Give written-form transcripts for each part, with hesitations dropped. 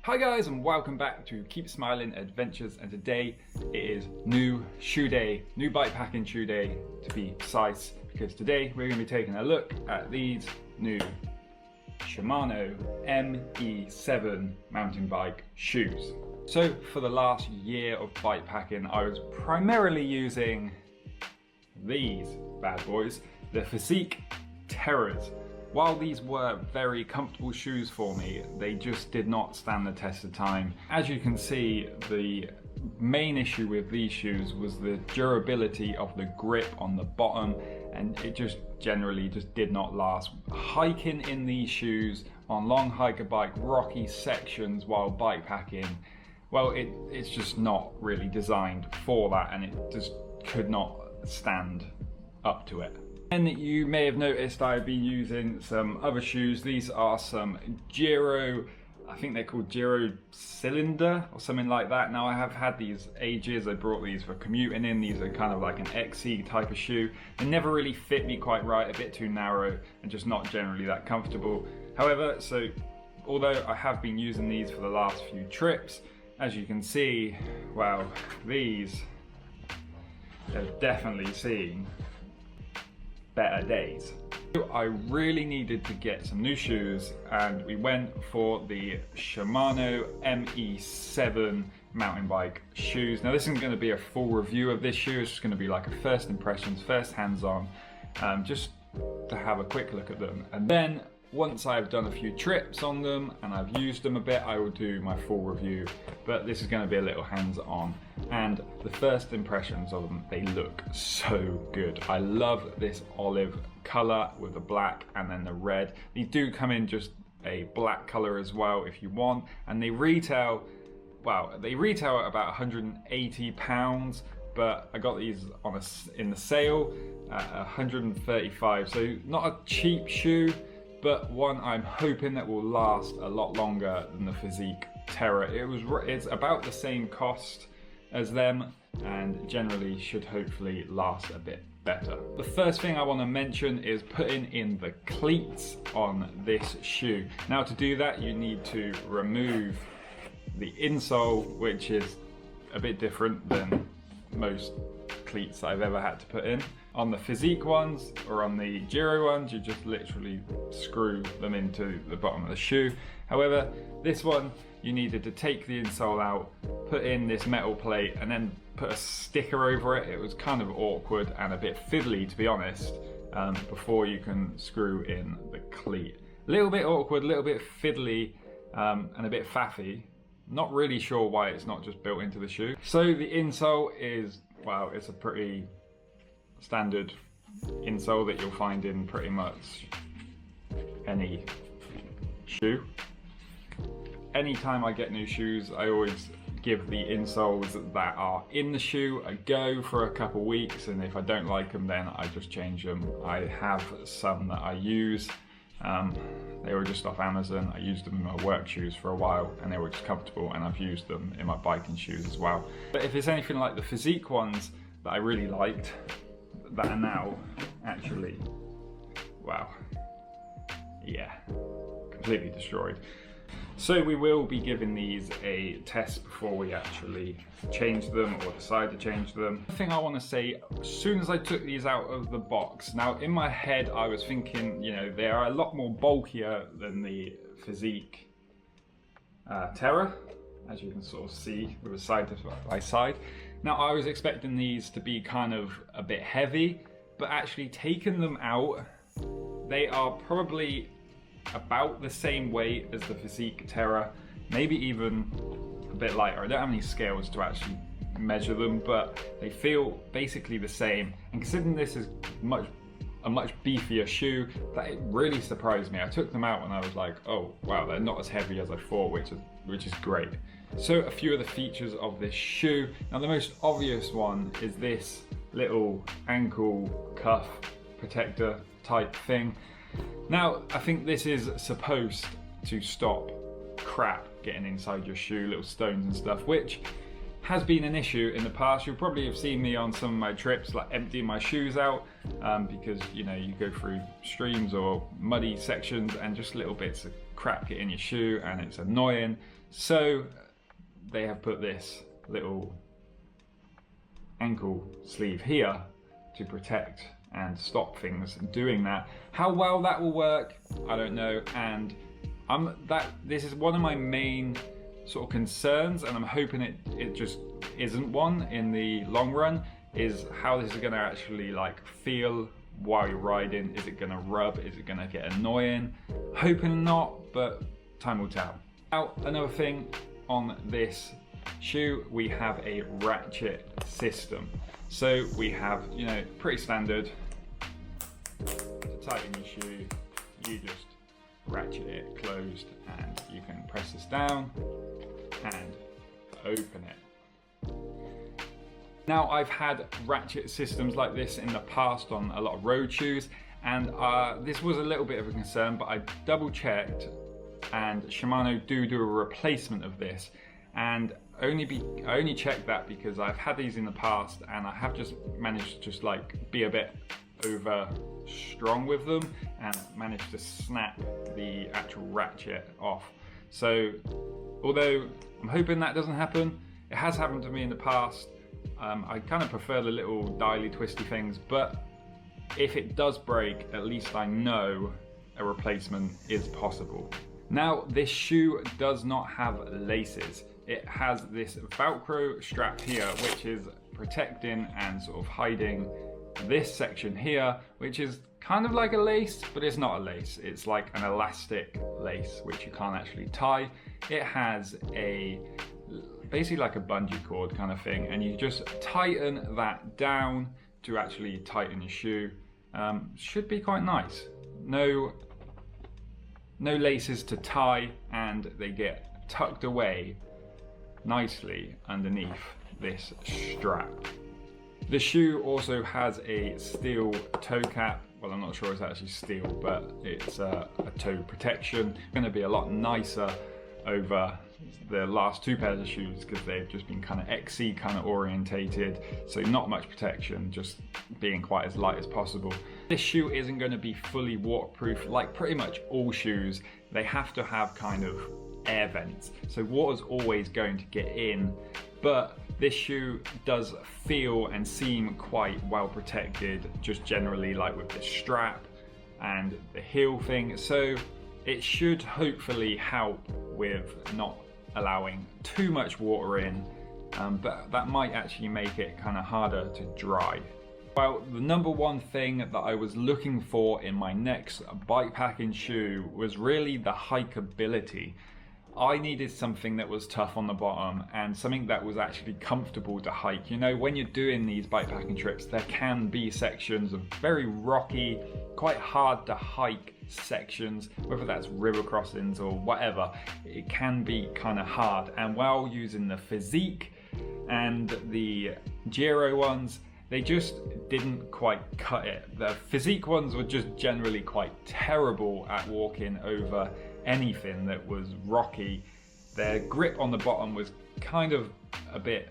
Hi guys, and welcome back to Keep Smiling Adventures, and today it is new shoe day, new bike packing shoe day to be precise, because today we're going to be taking a look at these new Shimano Me7 mountain bike shoes. So for the last year of bike packing I was primarily using these bad boys, the Physique Terrors. While these were very comfortable shoes for me, they just did not stand the test of time. As you can see, the main issue with these shoes was the durability of the grip on the bottom, and it just generally just did not last. Hiking in these shoes on long hiker bike rocky sections while bike packing, well, it's just not really designed for that, and it just could not stand up to it. And you may have noticed I've been using some other shoes. These are some Giro, I think they're called Giro Cylinder or something like that. Now I have had these ages. I brought these for commuting in. These are kind of like an XC type of shoe. They never really fit me quite right, a bit too narrow and just not generally that comfortable. However, so although I have been using these for the last few trips, as you can see, well, these have definitely seen better days. I really needed to get some new shoes, and we went for the Shimano Me7 mountain bike shoes. Now this isn't going to be a full review of this shoe, it's just going to be like a first impressions, first hands-on, just to have a quick look at them. And then once I've done a few trips on them and I've used them a bit, I will do my full review, but this is going to be a little hands-on. And the first impressions of them, they look so good. I love this olive color with the black and then the red. These do come in just a black color as well if you want, and they retail, wow, they retail at about £180, but I got these on in the sale at 135, so not a cheap shoe, but one I'm hoping that will last a lot longer than the Physique Terror. It's about the same cost as them and generally should hopefully last a bit better. The first thing I want to mention is putting in the cleats on this shoe. Now to do that you need to remove the insole, which is a bit different than most cleats I've ever had to put in. On the Physique ones or on the Giro ones, you just literally screw them into the bottom of the shoe. However, this one, you needed to take the insole out, put in this metal plate, and then put a sticker over it. It was kind of awkward and a bit fiddly, to be honest, before you can screw in the cleat. A little bit awkward, a little bit fiddly, and a bit faffy. Not really sure why it's not just built into the shoe. So the insole is, wow, it's a pretty standard insole that you'll find in pretty much any shoe. Anytime I get new shoes, I always give the insoles that are in the shoe a go for a couple weeks, and if I don't like them then I just change them. I have some that I use. They were just off Amazon. I used them in my work shoes for a while and they were just comfortable, and I've used them in my biking shoes as well. But if it's anything like the Physique ones that I really liked, that are now actually, wow, yeah, completely destroyed. So we will be giving these a test before we actually change them or decide to change them. The thing I want to say, as soon as I took these out of the box, now in my head I was thinking, you know, they are a lot more bulkier than the Physique Terror, as you can sort of see with a side by side. Now I was expecting these to be kind of a bit heavy, but actually taking them out, they are probably about the same weight as the Physique Terror, maybe even a bit lighter. I don't have any scales to actually measure them, but they feel basically the same. And considering this is a much beefier shoe, that it really surprised me. I took them out and I was like, oh wow, they're not as heavy as I thought, which is great. So a few of the features of this shoe. Now the most obvious one is this little ankle cuff protector type thing. Now I think this is supposed to stop crap getting inside your shoe, little stones and stuff, which has been an issue in the past. You'll probably have seen me on some of my trips like emptying my shoes out because, you know, you go through streams or muddy sections and just little bits of crap get in your shoe and it's annoying. So they have put this little ankle sleeve here to protect and stop things doing that. How well that will work, I don't know, and this is one of my main sort of concerns, and I'm hoping it just isn't one in the long run, is how this is going to actually like feel while you're riding. Is it going to rub? Is it going to get annoying? Hoping not, but time will tell. Now, another thing on this shoe, we have a ratchet system. So we have, you know, pretty standard. To tighten your shoe, you just ratchet it closed, and you can press this down and open it. Now, I've had ratchet systems like this in the past on a lot of road shoes, and this was a little bit of a concern, but I double checked, and Shimano do a replacement of this, and I only checked that because I've had these in the past and I have just managed to just like be a bit over strong with them and managed to snap the actual ratchet off. So although I'm hoping that doesn't happen, it has happened to me in the past. I kind of prefer the little dialy twisty things, but if it does break, at least I know a replacement is possible. Now, this shoe does not have laces. It has this Velcro strap here, which is protecting and sort of hiding this section here, which is kind of like a lace, but it's not a lace. It's like an elastic lace, which you can't actually tie. It has basically like a bungee cord kind of thing, and you just tighten that down to actually tighten your shoe. Should be quite nice. No laces to tie, and they get tucked away nicely underneath this strap. The shoe also has a steel toe cap. Well, I'm not sure it's actually steel, but it's a toe protection. It's going to be a lot nicer over the last two pairs of shoes because they've just been kind of XC kind of orientated, so not much protection, just being quite as light as possible. This shoe isn't going to be fully waterproof like pretty much all shoes. They have to have kind of air vents, so water's always going to get in, but this shoe does feel and seem quite well protected, just generally, like with the strap and the heel thing, so it should hopefully help with not allowing too much water in, but that might actually make it kind of harder to dry. Well, the number one thing that I was looking for in my next bikepacking shoe was really the hikeability. I needed something that was tough on the bottom and something that was actually comfortable to hike. You know, when you're doing these bikepacking trips, there can be sections of very rocky, quite hard to hike sections, whether that's river crossings or whatever. It can be kind of hard, and while using the Physique and the Giro ones, they just didn't quite cut it. The Physique ones were just generally quite terrible at walking over anything that was rocky. Their grip on the bottom was kind of a bit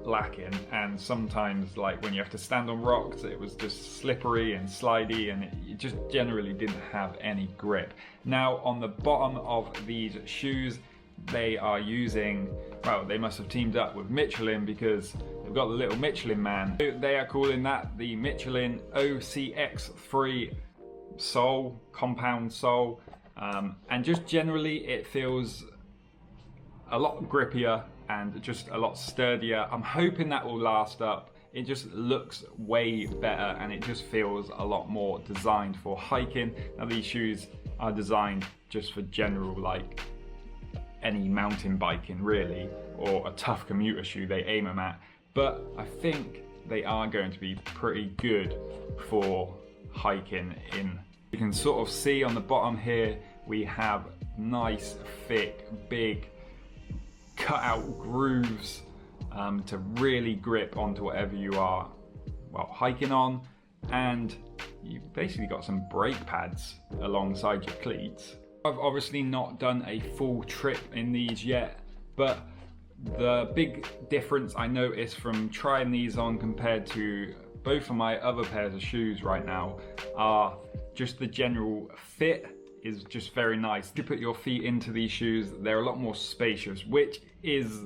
lacking, and sometimes, like when you have to stand on rocks, it was just slippery and slidey, and it just generally didn't have any grip. Now, on the bottom of these shoes, they are using, well, they must have teamed up with Michelin because they've got the little Michelin man. They are calling that the Michelin OCX3 sole, compound sole. And just generally it feels a lot grippier and just a lot sturdier. I'm hoping that will last up. It just looks way better and it just feels a lot more designed for hiking. Now, these shoes are designed just for general, like any mountain biking really, or a tough commuter shoe they aim them at, but I think they are going to be pretty good for hiking in. You can sort of see on the bottom here, we have nice, thick, big, cut out grooves to really grip onto whatever you are, well, hiking on. And you've basically got some brake pads alongside your cleats. I've obviously not done a full trip in these yet, but the big difference I noticed from trying these on compared to both of my other pairs of shoes right now are just the general fit is just very nice. You put your feet into these shoes, they're a lot more spacious, which is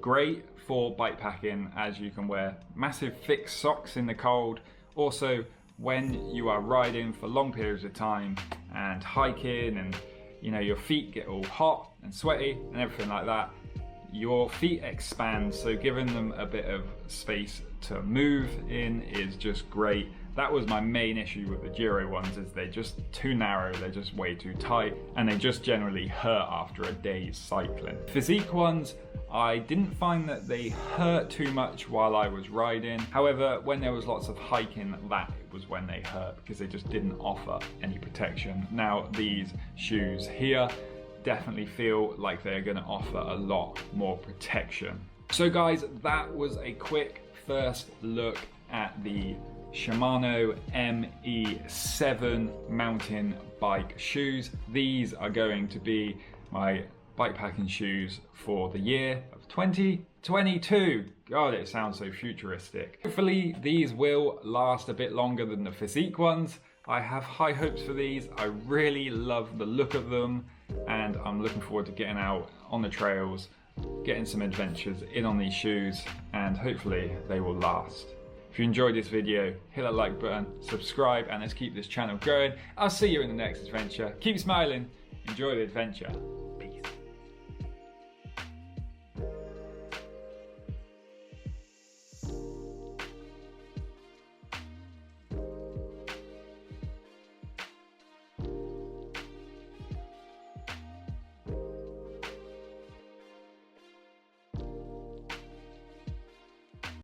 great for bike packing, as you can wear massive thick socks in the cold. Also, when you are riding for long periods of time and hiking, and you know, your feet get all hot and sweaty and everything like that, your feet expand, so giving them a bit of space to move in is just great. That was my main issue with the Giro ones, is they're just too narrow, they're just way too tight, and they just generally hurt after a day's cycling. Physique ones, I didn't find that they hurt too much while I was riding. However, when there was lots of hiking, that was when they hurt, because they just didn't offer any protection. Now these shoes here definitely feel like they're going to offer a lot more protection. So guys, that was a quick first look at the Shimano Me7 mountain bike shoes. These are going to be my bikepacking shoes for the year of 2022. God, it sounds so futuristic. Hopefully these will last a bit longer than the physique ones. I have high hopes for these. I really love the look of them, and I'm looking forward to getting out on the trails, getting some adventures in on these shoes, and hopefully they will last. If you enjoyed this video, hit that like button, subscribe, and let's keep this channel going. I'll see you in the next adventure. Keep smiling, enjoy the adventure.